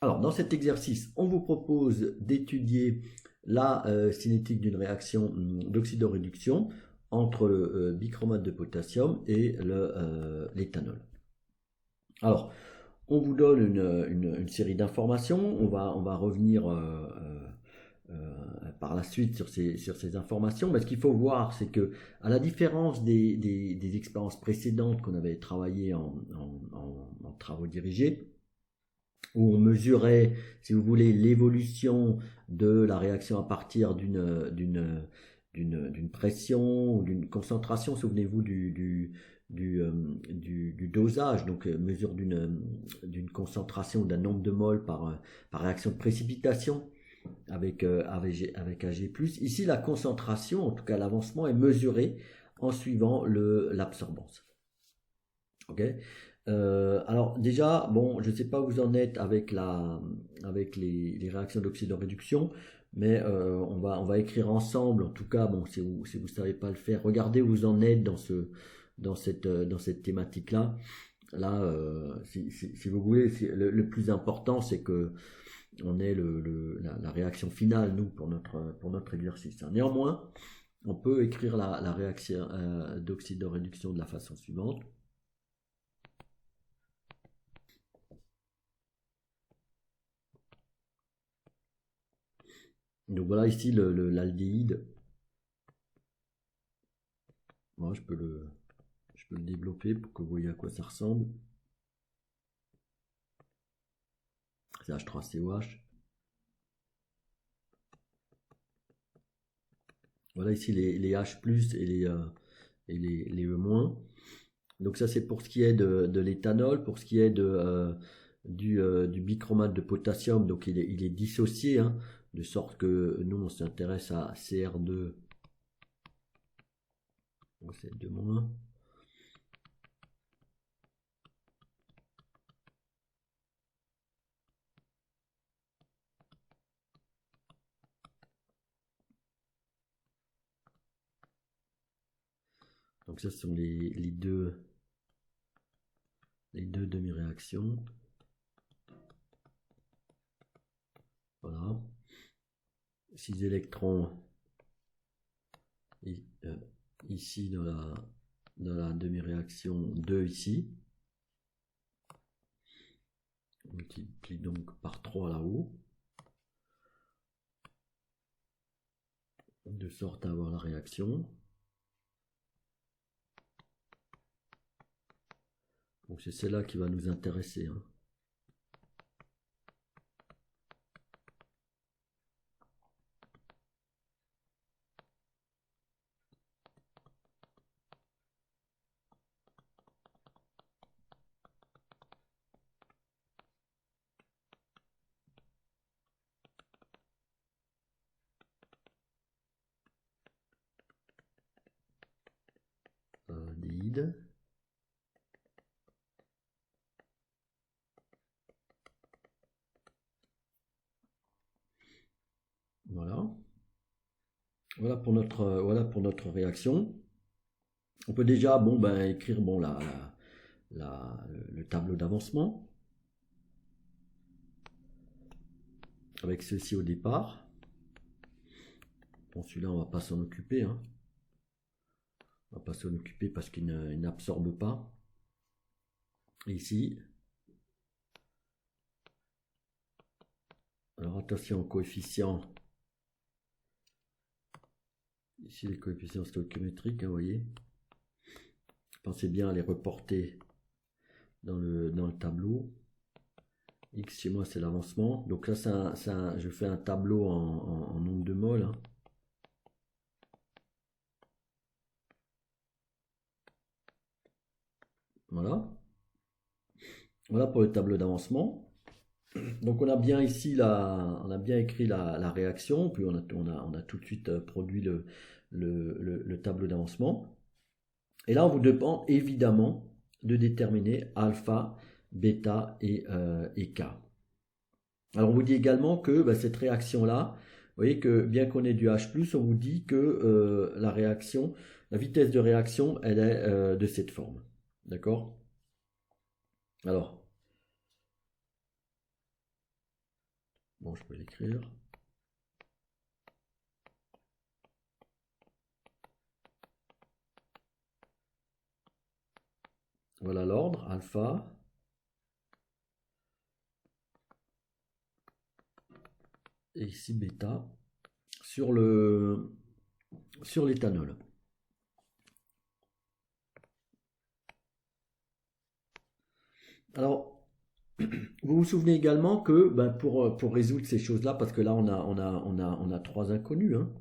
Alors, dans cet exercice, on vous propose d'étudier la cinétique d'une réaction d'oxydoréduction entre le bichromate de potassium et l'éthanol. Alors, on vous donne une série d'informations. On va revenir par la suite sur ces informations. Mais ce qu'il faut voir, c'est que, à la différence des expériences précédentes qu'on avait travaillées en travaux dirigés, où on mesurait, si vous voulez, l'évolution de la réaction à partir d'une pression ou d'une concentration. Souvenez-vous du dosage, donc mesure d'une concentration d'un nombre de moles par réaction de précipitation avec Ag+. Ici, la concentration, en tout cas l'avancement, est mesuré en suivant l'absorbance. Ok. Alors déjà, bon, je ne sais pas où vous en êtes avec les réactions d'oxydoréduction, mais on va écrire ensemble. En tout cas, bon, si vous ne savez pas le faire, regardez où vous en êtes dans cette thématique-là. Là, si vous voulez, le plus important, c'est que on ait la réaction finale, nous, pour notre exercice. Néanmoins, on peut écrire la réaction d'oxydoréduction de la façon suivante. Donc voilà ici l'aldéhyde. Moi, je peux le développer pour que vous voyez à quoi ça ressemble. C'est H3COH. Voilà ici les H+ et les E-. Donc ça c'est pour ce qui est de l'éthanol. Pour ce qui est du bichromate de potassium, donc il est dissocié, hein, de sorte que nous on s'intéresse à Cr2. Donc c'est 2-. Donc ça ce sont les deux demi-réactions. Voilà. 6 électrons ici dans la demi-réaction 2 ici. On multiplie donc par 3 là-haut, de sorte à avoir la réaction. Donc c'est celle-là qui va nous intéresser, hein. Aldéhyde. Voilà. Voilà pour notre réaction. On peut déjà écrire le tableau d'avancement avec ceci au départ. Bon, celui-là, on va pas s'en occuper, hein. On va pas s'en occuper parce qu'il n'absorbe pas. Et ici, alors attention aux coefficients. Ici, les coefficients stoichiométriques, hein, vous voyez. Pensez bien à les reporter dans le tableau. X chez moi, c'est l'avancement. Donc là, je fais un tableau en nombre de moles, hein. Voilà. Voilà pour le tableau d'avancement. Donc on a bien ici on a bien écrit la réaction, puis on a tout de suite produit le tableau d'avancement. Et là, on vous demande évidemment de déterminer alpha, bêta et K. Alors on vous dit également que cette réaction-là, vous voyez que bien qu'on ait du H+, on vous dit que la vitesse de réaction, elle est de cette forme. D'accord? Alors, Bon, je peux l'écrire. Voilà l'ordre, alpha. Et ici bêta sur l'éthanol. Alors, vous vous souvenez également que ben, pour résoudre ces choses-là, parce que là on a trois inconnus, hein.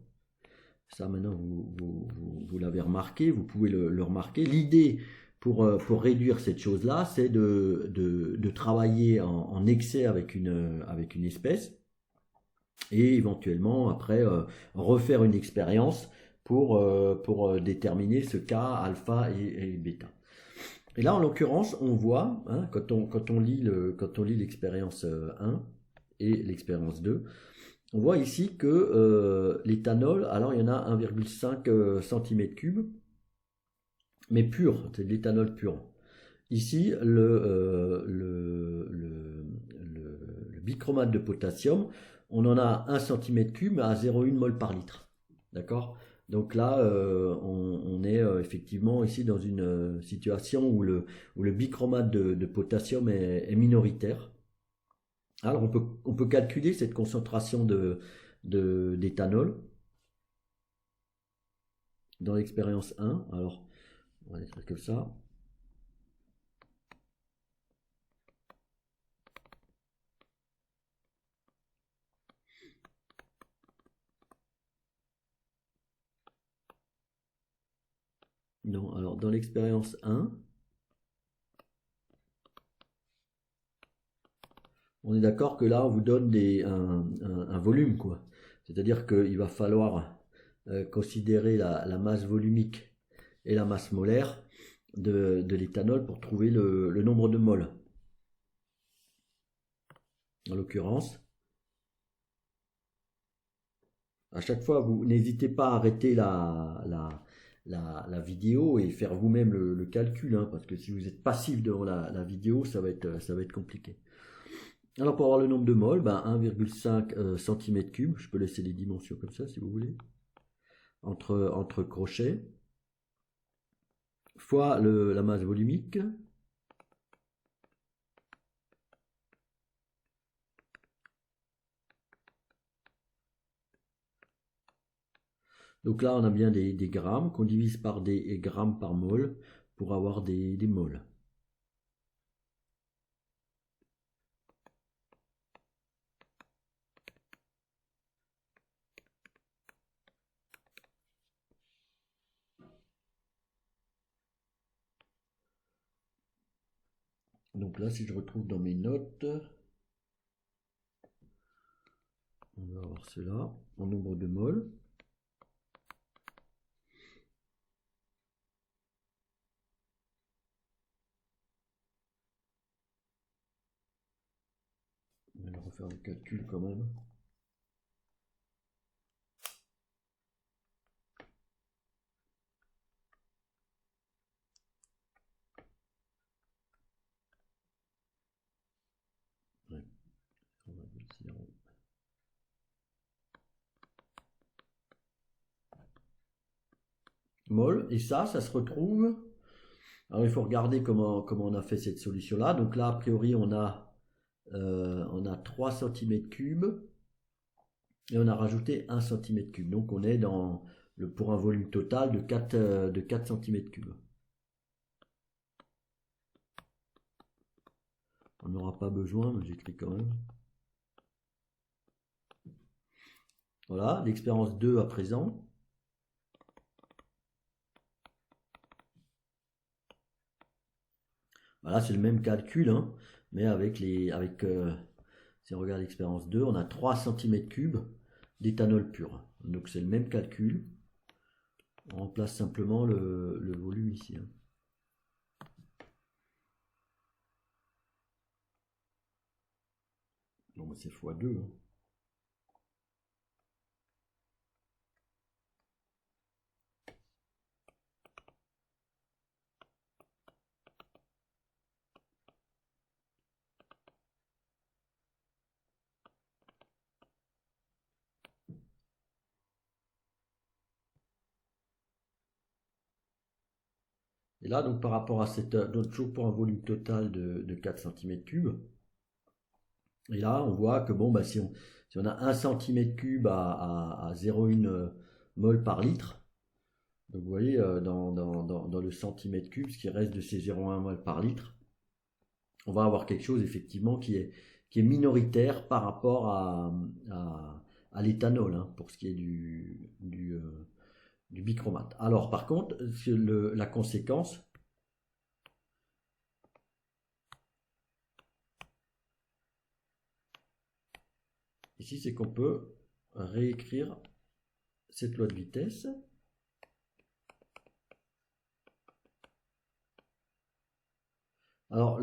Ça maintenant vous l'avez remarqué, vous pouvez le remarquer. L'idée pour réduire cette chose-là, c'est de travailler en excès avec une espèce et éventuellement après refaire une expérience pour déterminer ce cas alpha et bêta. Et là, en l'occurrence, on voit, hein, quand on lit l'expérience 1 et l'expérience 2, on voit ici que l'éthanol, alors il y en a 1,5 cm3, mais pur, c'est de l'éthanol pur. Ici, le bichromate de potassium, on en a 1 cm3 à 0,1 mol par litre. D'accord? Donc là, on est effectivement ici dans une situation où le bichromate de potassium est minoritaire. Alors on peut calculer cette concentration d'éthanol dans l'expérience 1. Alors, on va écrire comme ça. Non, alors dans l'expérience 1, on est d'accord que là, on vous donne un volume, quoi. C'est-à-dire qu'il va falloir considérer la masse volumique et la masse molaire de l'éthanol pour trouver le nombre de moles. En l'occurrence, à chaque fois, vous n'hésitez pas à arrêter la vidéo et faire vous-même le calcul, hein, parce que si vous êtes passif devant la vidéo, ça va être compliqué. Alors pour avoir le nombre de moles, ben 1,5 cm3, je peux laisser les dimensions comme ça si vous voulez, entre crochets, fois la masse volumique, donc là on a bien des grammes qu'on divise par des grammes par mol pour avoir des moles. Donc là si je retrouve dans mes notes, on va avoir cela en nombre de moles. On va refaire le calcul quand même. Ouais. Mol, et ça se retrouve. Alors il faut regarder comment on a fait cette solution-là. Donc là, a priori, on a 3 cm3 et on a rajouté 1 cm3. Donc on est pour un volume total de 4 cm3. On n'aura pas besoin, mais j'écris quand même. Voilà, l'expérience 2 à présent. Voilà, c'est le même calcul, hein, mais si on regarde l'expérience 2, on a 3 cm3 d'éthanol pur. Donc c'est le même calcul. On remplace simplement le volume ici, hein. Bon, c'est x2, hein. Et là, donc par rapport à cette, donc toujours pour un volume total de 4 cm3. Et là, on voit que bon, bah, si on a 1 cm3 à 0,1 mol par litre, donc vous voyez, dans le centimètre cube, ce qui reste de ces 0,1 mol par litre, on va avoir quelque chose effectivement qui est minoritaire par rapport à l'éthanol, hein, pour ce qui est du bichromate. Alors par contre, la conséquence, ici, c'est qu'on peut réécrire cette loi de vitesse. Alors,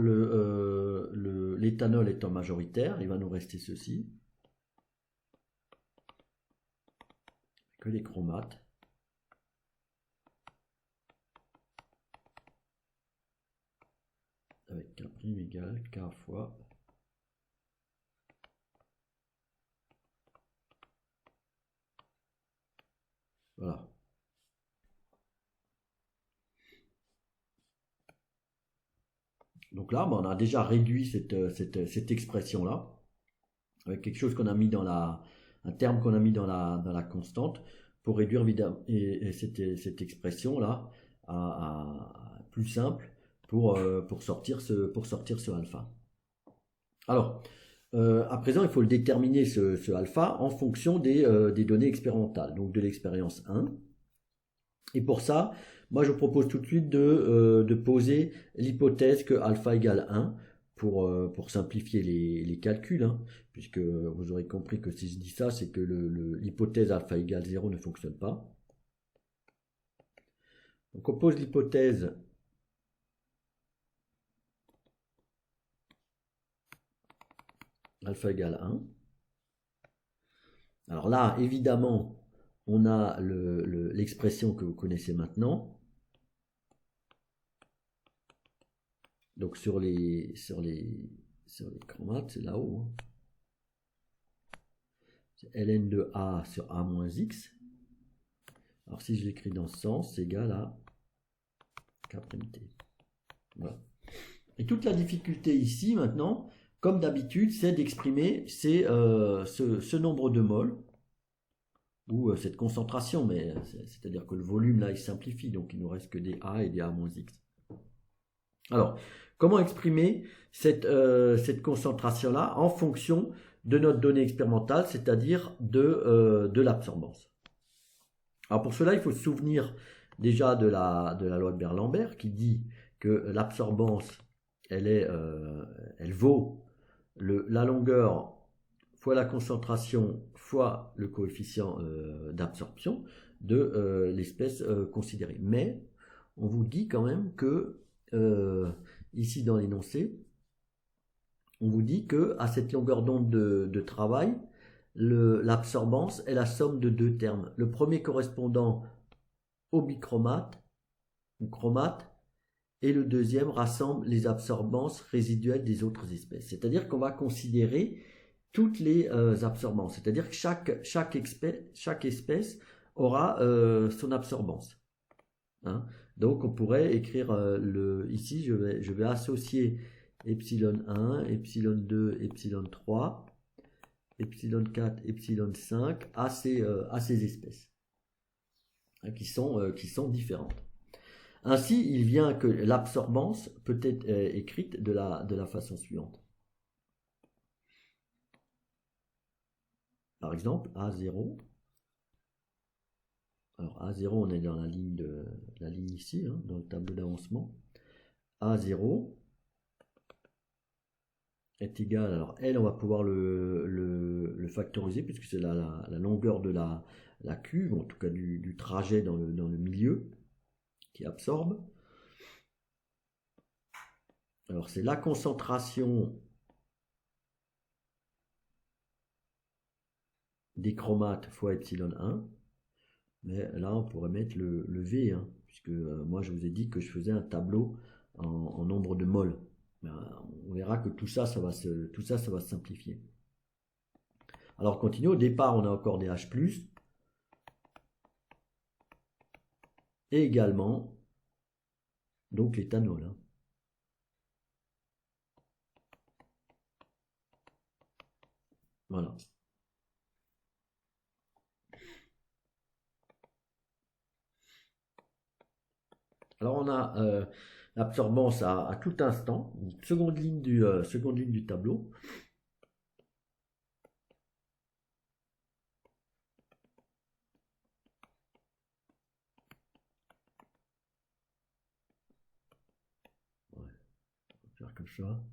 l'éthanol étant majoritaire, il va nous rester ceci. Que les chromates. Avec K' égale K fois. Voilà. Donc là, on a déjà réduit cette expression-là, avec quelque chose qu'on a mis un terme qu'on a mis dans la constante, pour réduire évidemment cette expression-là à plus simple pour sortir ce alpha. Alors, à présent, il faut le déterminer, ce alpha, en fonction des données expérimentales, donc de l'expérience 1. Et pour ça, moi je vous propose tout de suite de poser l'hypothèse que alpha égale 1 pour simplifier les calculs, hein, puisque vous aurez compris que si je dis ça, c'est que l'hypothèse alpha égale 0 ne fonctionne pas. Donc on pose l'hypothèse alpha égale 1. Alors là, évidemment, on a l'expression que vous connaissez maintenant. Donc sur les chromates, c'est là-haut. Hein. C'est ln de A sur A moins X. Alors si je l'écris dans ce sens, c'est égal à K'T. Voilà. Et toute la difficulté ici, maintenant, comme d'habitude, c'est d'exprimer ce nombre de moles, ou cette concentration, mais c'est-à-dire que le volume, là, il simplifie, donc il ne nous reste que des A et des A moins X. Alors, comment exprimer cette concentration-là en fonction de notre donnée expérimentale, c'est-à-dire de l'absorbance? Alors pour cela, il faut se souvenir déjà de la loi de Beer-Lambert qui dit que l'absorbance, elle vaut la longueur fois la concentration fois le coefficient d'absorption de l'espèce considérée. Mais on vous dit quand même que ici dans l'énoncé, on vous dit que à cette longueur d'onde de travail, l'absorbance est la somme de deux termes. Le premier correspondant au bichromate, ou chromate, et le deuxième rassemble les absorbances résiduelles des autres espèces. C'est-à-dire qu'on va considérer toutes les absorbances. C'est-à-dire que chaque espèce aura son absorbance. Hein. Donc on pourrait écrire ici, je vais associer epsilon 1, epsilon 2, epsilon 3, epsilon 4, epsilon 5 à ces espèces, hein, qui sont différentes. Ainsi, il vient que l'absorbance peut être écrite de la façon suivante. Par exemple, A0. Alors A0, on est dans la ligne ici, hein, dans le tableau d'avancement. A0 est égal, alors L, on va pouvoir le factoriser puisque c'est la longueur de la cuve, en tout cas du trajet dans le milieu qui absorbe. Alors c'est la concentration des chromates fois epsilon 1. Mais là, on pourrait mettre le V, hein, puisque moi, je vous ai dit que je faisais un tableau en nombre de moles. On verra que tout ça, ça va se simplifier. Alors, on continue. Au départ, on a encore des H+, et également donc l'éthanol. Hein. Voilà. Alors on a l'absorbance à tout instant, seconde ligne du tableau. Ouais, on va faire comme ça.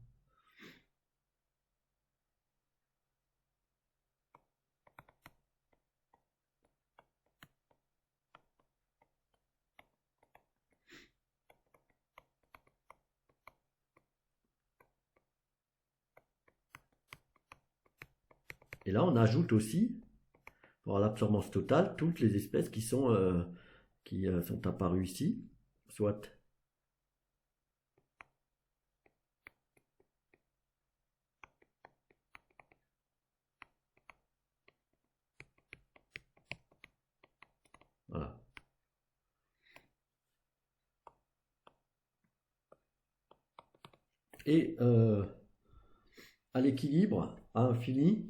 Et là on ajoute aussi, pour l'absorbance totale, toutes les espèces qui sont apparues ici, soit voilà. Et à l'équilibre, à infini,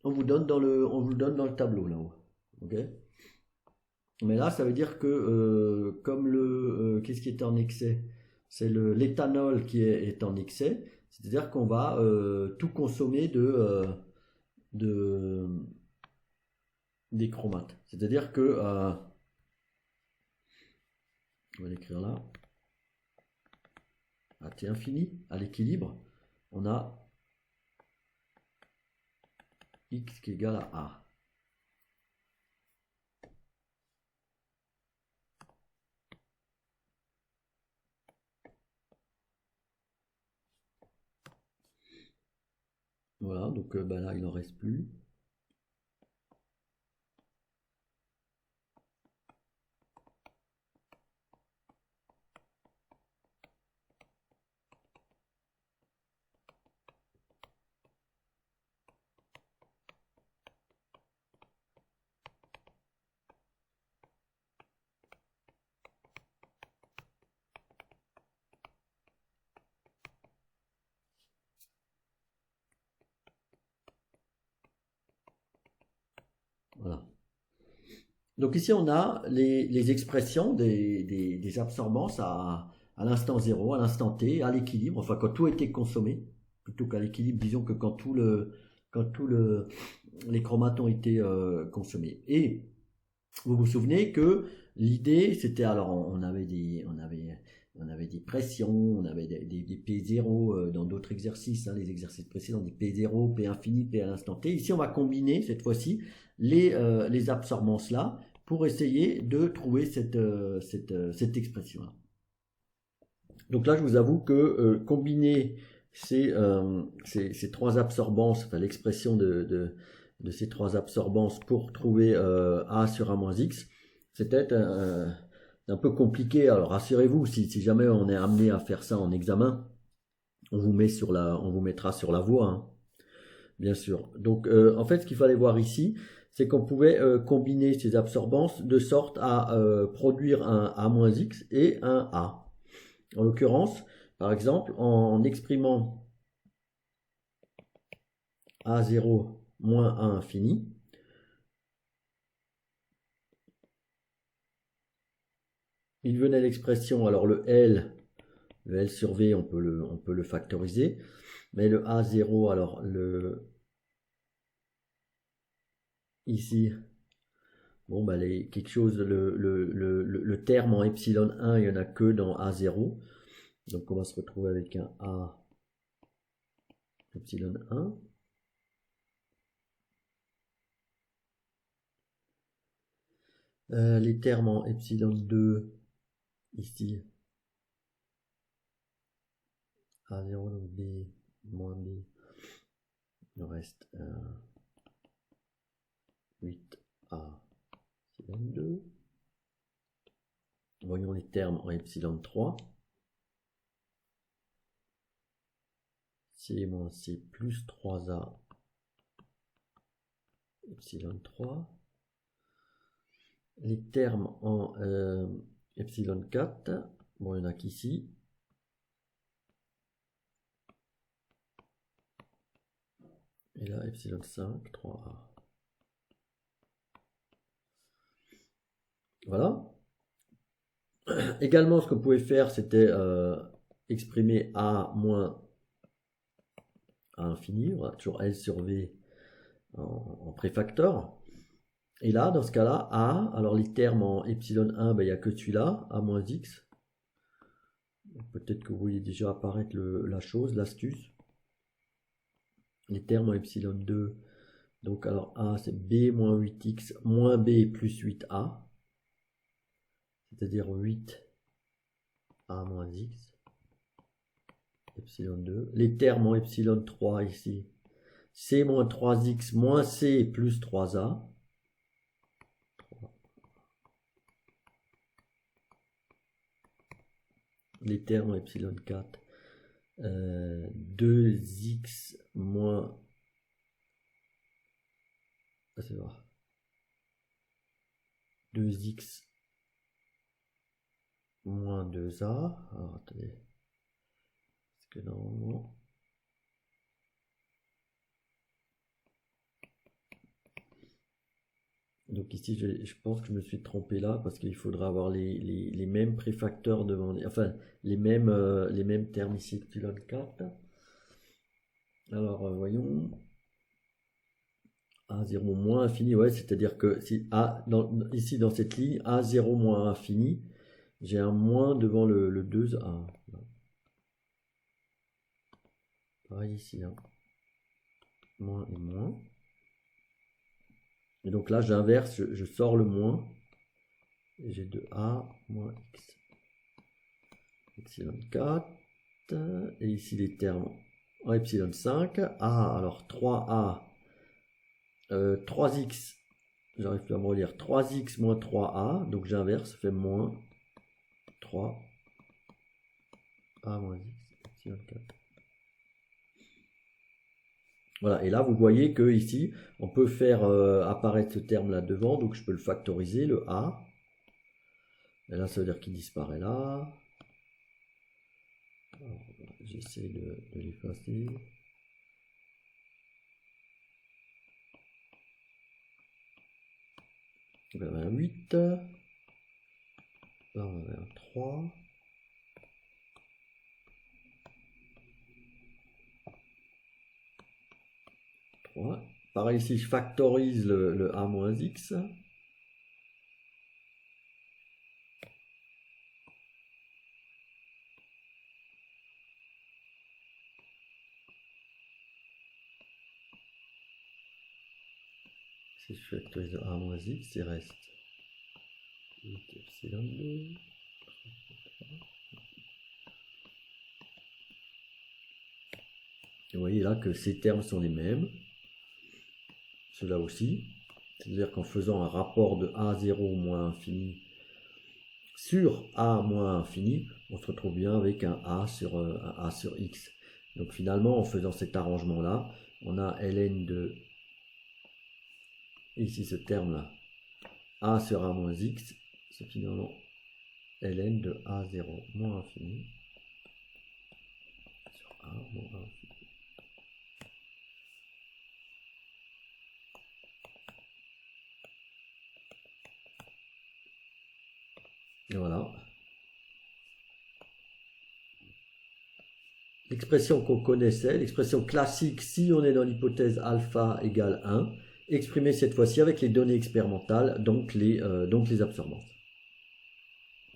on vous donne on vous le donne dans le tableau là-haut. Ok. Mais là, ça veut dire que comme qu'est-ce qui est en excès? C'est l'éthanol qui est en excès. C'est-à-dire qu'on va tout consommer de, des chromates. C'est-à-dire que, on va l'écrire là, à T infini, à l'équilibre, on a x qui est égal à A. Voilà, donc ben là, il n'en reste plus. Voilà. Donc ici, on a les expressions des absorbances à l'instant 0, à l'instant t, à l'équilibre, enfin quand tout a été consommé, plutôt qu'à l'équilibre, disons que quand les chromates ont été consommés. Et vous vous souvenez que l'idée, c'était, alors on avait des pressions, on avait des P0 dans d'autres exercices, hein, les exercices précédents, des P0, P infini, P à l'instant t. Ici, on va combiner cette fois-ci les absorbances là pour essayer de trouver cette expression-là. Donc là, je vous avoue que combiner ces trois absorbances, enfin l'expression de ces trois absorbances pour trouver A sur A moins X, c'est peut-être un peu compliqué. Alors rassurez-vous, si jamais on est amené à faire ça en examen, on vous mettra sur la voie, hein, bien sûr. Donc en fait, ce qu'il fallait voir ici, c'est qu'on pouvait combiner ces absorbances de sorte à produire un A-X et un A. En l'occurrence, par exemple, en exprimant A0 moins A infini, il venait l'expression, alors le L sur V, on peut le factoriser, mais le A0, alors ici, bon, bah, quelque chose, le terme en epsilon 1, il n'y en a que dans A0, donc on va se retrouver avec un A epsilon 1. Les termes en epsilon 2, ici, A0, donc B moins B, il reste 8A epsilon 2. Voyons les termes en epsilon 3. C moins C plus 3A epsilon 3. Les termes en epsilon 4, Bon, il n'y en a qu'ici. Et là, epsilon 5, 3a. Voilà. Également, ce qu'on pouvait faire, c'était exprimer a moins à infini. Voilà, toujours L sur V en préfacteur. Et là, dans ce cas-là, a, alors les termes en epsilon 1, ben, il n'y a que celui-là, a moins x. Peut-être que vous voyez déjà apparaître la chose, l'astuce. Les termes en epsilon 2, donc alors a c'est b moins 8x moins b plus 8a, c'est-à-dire 8a moins x, epsilon 2. Les termes en epsilon 3 ici, c moins 3x moins c plus 3a. Les termes en epsilon 4, 2x moins... Ah, c'est vrai. 2x moins 2a. Alors, attendez. Est-ce que normalement... Donc ici, je pense que je me suis trompé là, parce qu'il faudra avoir les mêmes préfacteurs devant... Enfin, les mêmes termes ici, epsilon 4. Alors, voyons... A0 moins infini, ouais, c'est-à-dire que si A, ici dans cette ligne, A0 moins infini, j'ai un moins devant le 2A. Pareil ici, hein. Moins et moins. Et donc là, j'inverse, je sors le moins. Et j'ai 2A moins X. Epsilon 4. Et ici les termes en epsilon 5. A, alors 3A. 3X. J'arrive plus à me relire. 3X moins 3A. Donc j'inverse, ça fait moins 3A moins X. Epsilon 4. Voilà, et là vous voyez que ici on peut faire apparaître ce terme là devant, donc je peux le factoriser, le A. Et là ça veut dire qu'il disparaît là. J'essaie de l'effacer. On avait un 8. Là on avait un 3. Pareil ici je factorise le A moins X. Si je factorise le A moins X, il reste 8 epsilon 2. Vous voyez là que ces termes sont les mêmes. Ceux-là aussi. C'est-à-dire qu'en faisant un rapport de A0 moins infini sur A moins infini, on se retrouve bien avec un A sur X. Donc finalement, en faisant cet arrangement-là, on a ln de, ici ce terme-là, A sur A moins X, c'est finalement ln de A0 moins infini sur A moins infini. Et voilà. L'expression qu'on connaissait, l'expression classique si on est dans l'hypothèse alpha égale 1, exprimée cette fois-ci avec les données expérimentales, donc les absorbances.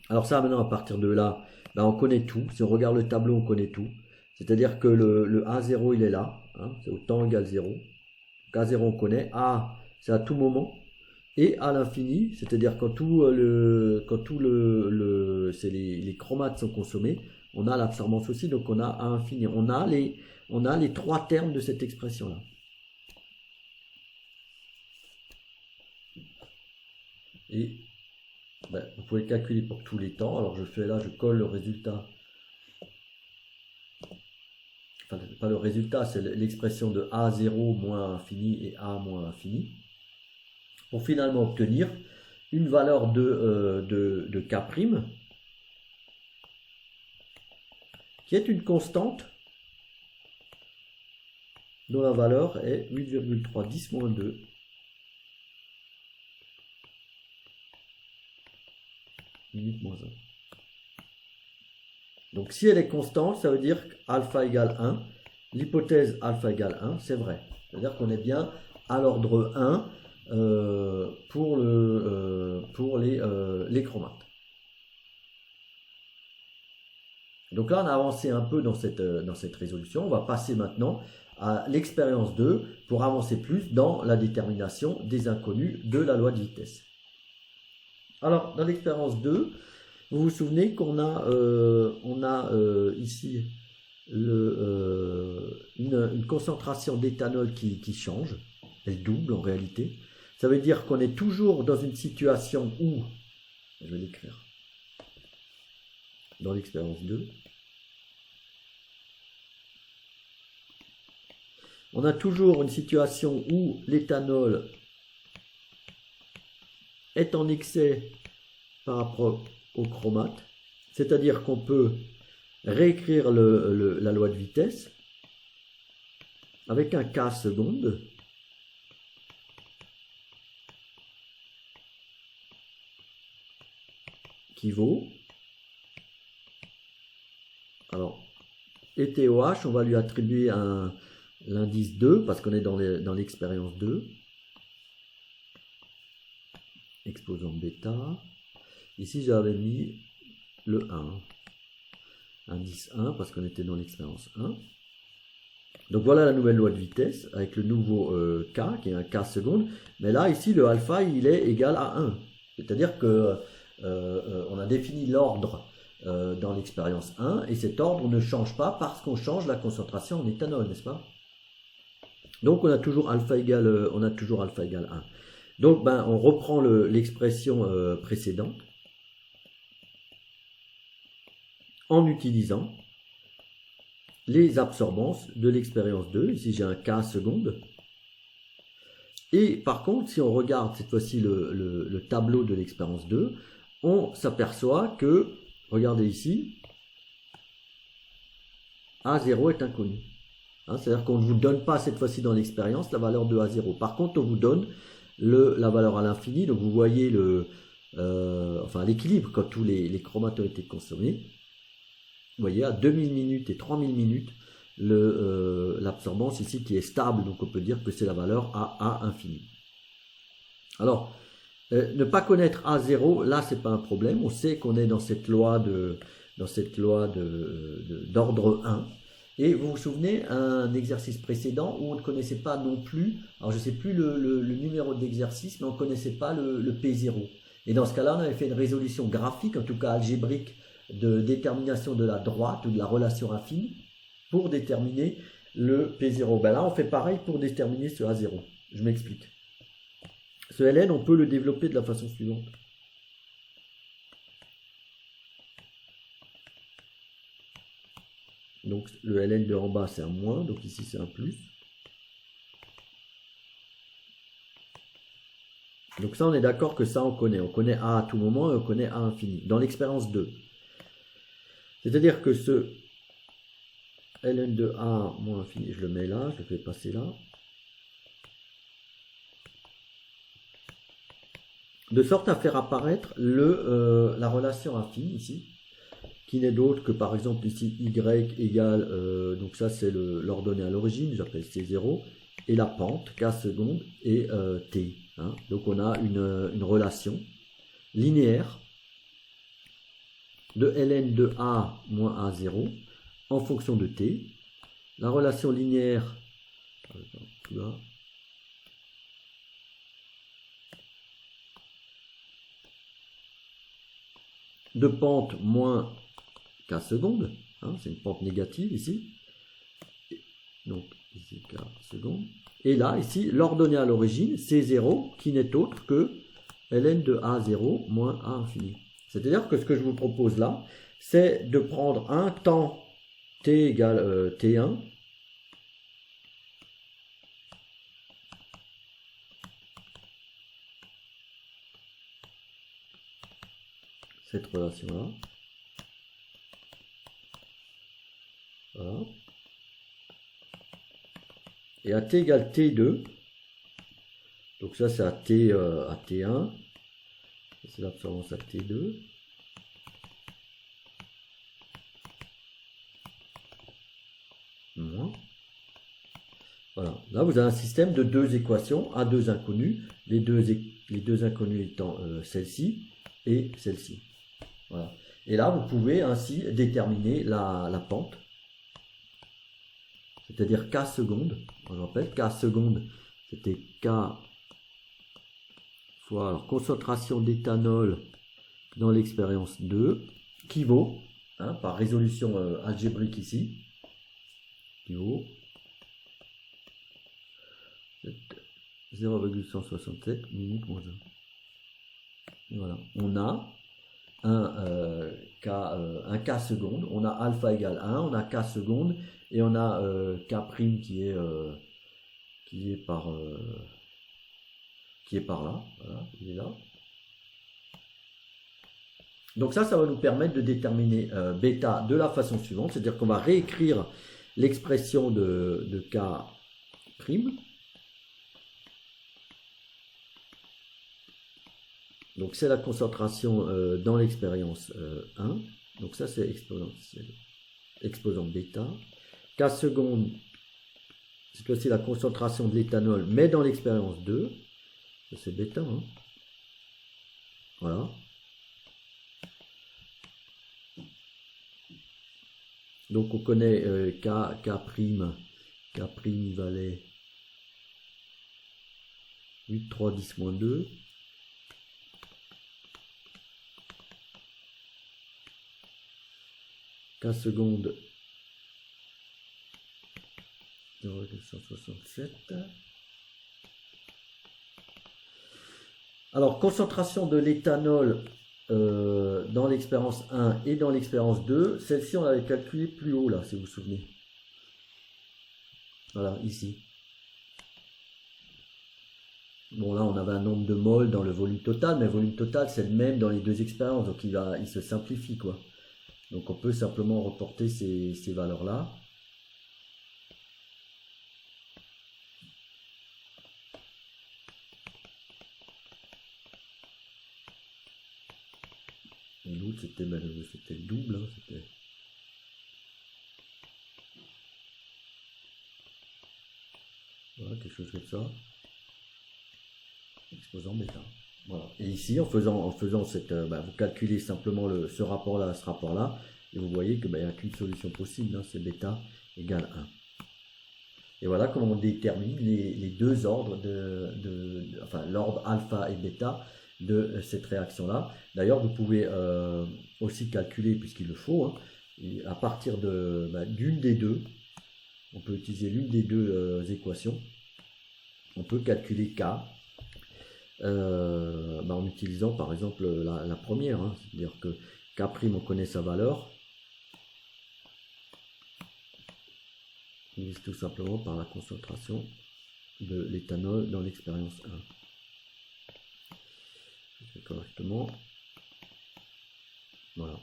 Alors ça, maintenant, à partir de là, ben, on connaît tout. Si on regarde le tableau, on connaît tout. C'est-à-dire que le A0, il est là. Hein, c'est au temps égale 0. Donc A0, on connaît. A, c'est à tout moment. Et à l'infini, c'est-à-dire quand c'est les chromates sont consommés, on a l'absorbance aussi, donc on a à infini. On a les trois termes de cette expression-là. Et ben, vous pouvez calculer pour tous les temps. Alors je fais là, je colle le résultat. Enfin, pas le résultat, c'est l'expression de A0 moins infini et A moins infini. Pour finalement obtenir une valeur de K', qui est une constante dont la valeur est 8,310 moins 2. Limite moins 1. Donc si elle est constante, ça veut dire qu'alpha égale 1. L'hypothèse alpha égale 1, c'est vrai. C'est-à-dire qu'on est bien à l'ordre 1 pour les chromates. Donc là, on a avancé un peu dans cette résolution. On va passer maintenant à l'expérience 2 pour avancer plus dans la détermination des inconnus de la loi de vitesse. Alors, dans l'expérience 2, vous vous souvenez qu'on a, ici une concentration d'éthanol qui change. Elle double en réalité. Ça veut dire qu'on est toujours dans une situation où, je vais l'écrire, dans l'expérience 2, on a toujours une situation où l'éthanol est en excès par rapport au chromate, c'est-à-dire qu'on peut réécrire la loi de vitesse avec un K seconde qui vaut, alors ETOH, on va lui attribuer l'indice 2 parce qu'on est dans l'expérience 2, exposant bêta. Ici j'avais mis le 1, indice 1 parce qu'on était dans l'expérience 1. Donc voilà la nouvelle loi de vitesse avec le nouveau K qui est un K seconde. Mais là ici le alpha il est égal à 1. C'est-à-dire que on a défini l'ordre dans l'expérience 1 et cet ordre ne change pas parce qu'on change la concentration en éthanol, n'est-ce pas? Donc on a toujours alpha égale 1. Donc on reprend l'expression précédente en utilisant les absorbances de l'expérience 2. Ici j'ai un K seconde. Et par contre, si on regarde cette fois-ci le tableau de l'expérience 2, on s'aperçoit que, regardez ici, A0 est inconnu. Hein, c'est-à-dire qu'on ne vous donne pas cette fois-ci dans l'expérience la valeur de A0. Par contre, on vous donne la valeur à l'infini. Donc vous voyez l'équilibre quand tous les chromates ont été consommés. Vous voyez, à 2000 minutes et 3000 minutes, l'absorbance ici qui est stable. Donc on peut dire que c'est la valeur à A infini. Alors, ne pas connaître A0, là c'est pas un problème. On sait qu'on est dans cette loi d'ordre 1. Et vous vous souvenez, un exercice précédent où on ne connaissait pas non plus, alors je ne sais plus le numéro d'exercice, mais on ne connaissait pas le P0. Et dans ce cas-là, on avait fait une résolution graphique, en tout cas algébrique, de détermination de la droite ou de la relation affine pour déterminer le P0. Là, on fait pareil pour déterminer ce A0. Je m'explique. Ce Ln, on peut le développer de la façon suivante. Donc le Ln de en bas c'est un moins, donc ici c'est un plus. Donc ça on est d'accord que ça on connaît. On connaît A à tout moment et on connaît A infini. Dans l'expérience 2. C'est-à-dire que ce Ln de A moins infini, je le mets là, je le fais passer là. De sorte à faire apparaître la relation affine ici, qui n'est d'autre que par exemple ici y égale, donc ça c'est l'ordonnée à l'origine, j'appelle C0, et la pente, K seconde, et T. Hein. Donc on a une relation linéaire de ln de A moins A0 en fonction de T. La relation linéaire, de pente moins K seconde, hein, c'est une pente négative ici, donc ici K seconde, et là ici l'ordonnée à l'origine c'est 0 qui n'est autre que ln de A0 moins A infini. C'est-à-dire que ce que je vous propose là, c'est de prendre un temps t égale t1, cette relation là, Et à t égale t2, donc ça c'est à t1, c'est l'absorbance à t2. Moins. Voilà, là vous avez un système de deux équations à deux inconnus, les deux inconnus étant celle-ci et celle-ci. Voilà. Et là vous pouvez ainsi déterminer la pente, c'est-à-dire k secondes. Je rappelle, k secondes c'était k fois alors, concentration d'éthanol dans l'expérience 2 qui vaut, par résolution algébrique ici, qui vaut 0,167 minutes moins 1. Et voilà, on a un K seconde, on a alpha égale 1, on a K seconde, et on a K prime qui est par là, voilà, il est là. Donc ça va nous permettre de déterminer bêta de la façon suivante, c'est-à-dire qu'on va réécrire l'expression de K prime. Donc c'est la concentration dans l'expérience 1. Donc ça c'est exposant bêta. K seconde, c'est aussi la concentration de l'éthanol, mais dans l'expérience 2. Ça c'est bêta. Voilà. Donc on connaît K prime il valait 8, 3, 10, moins 2. K seconde 0,167. Alors, concentration de l'éthanol dans l'expérience 1 et dans l'expérience 2, celle-ci on l'avait calculée plus haut là, si vous vous souvenez. Voilà, ici. Bon, là on avait un nombre de moles dans le volume total, mais le volume total c'est le même dans les deux expériences, donc il se simplifie quoi. Donc on peut simplement reporter ces valeurs-là. Et l'autre c'était le double, c'était... Voilà, quelque chose comme ça. Exposant bêta. Voilà. Et ici, en faisant cette... vous calculez simplement ce rapport-là, et vous voyez qu'il n'y a qu'une solution possible, c'est bêta égale 1. Et voilà comment on détermine les deux ordres enfin l'ordre alpha et bêta de cette réaction-là. D'ailleurs, vous pouvez aussi calculer, puisqu'il le faut, à partir d'une des deux, on peut utiliser l'une des deux équations, on peut calculer K, en utilisant par exemple la première, c'est-à-dire que K' on connaît sa valeur, divise tout simplement par la concentration de l'éthanol dans l'expérience 1. Je fais correctement. Voilà.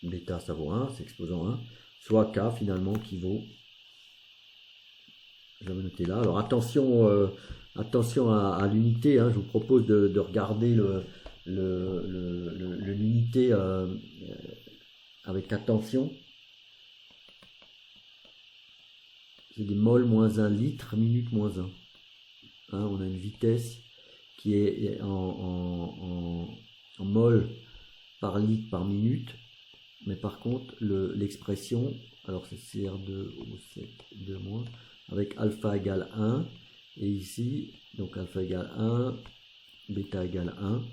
Bêta ça vaut 1, c'est exposant 1. Soit K finalement qui vaut... Je vais noter là. Alors attention, attention à l'unité. Je vous propose de regarder l'unité avec attention. C'est des moles moins 1 litre, minute moins 1. On a une vitesse qui est en mol par litre par minute. Mais par contre, l'expression, alors c'est CR2O7 2 moins, avec alpha égale 1. Et ici, donc alpha égale 1, bêta égale 1.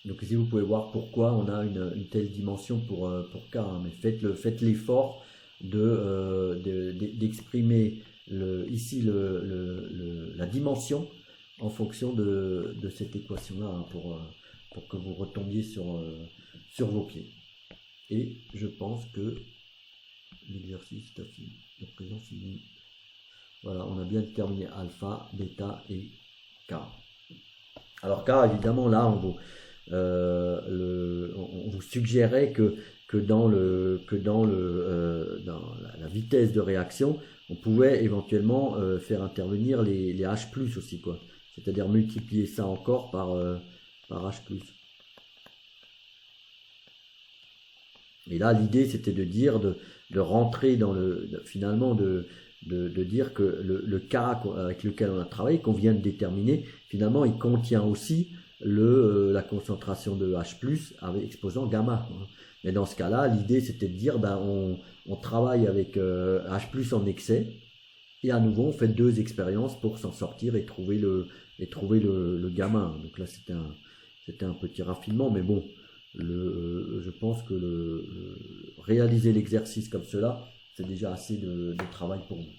Donc ici, vous pouvez voir pourquoi on a une telle dimension pour K. Mais faites l'effort d'exprimer ici la dimension en fonction de cette équation-là, pour que vous retombiez sur vos pieds. Et je pense que l'exercice est fini. La présent fini. Voilà, on a bien déterminé alpha, bêta et K. Alors K, évidemment, là, on vous suggérait que dans la vitesse de réaction, on pouvait éventuellement faire intervenir les H+, aussi, quoi. C'est-à-dire multiplier ça encore par H+. Et là, l'idée, c'était de dire, de rentrer dans finalement, de dire que le cas avec lequel on a travaillé, qu'on vient de déterminer, finalement, il contient aussi la concentration de H+, avec exposant gamma. Mais dans ce cas-là, l'idée, c'était de dire, ben, on travaille avec H+ en excès, et à nouveau, on fait 2 expériences pour s'en sortir et trouver le gamma. Donc là, c'était un petit raffinement, mais bon, je pense que réaliser l'exercice comme cela, c'est déjà assez de travail pour nous.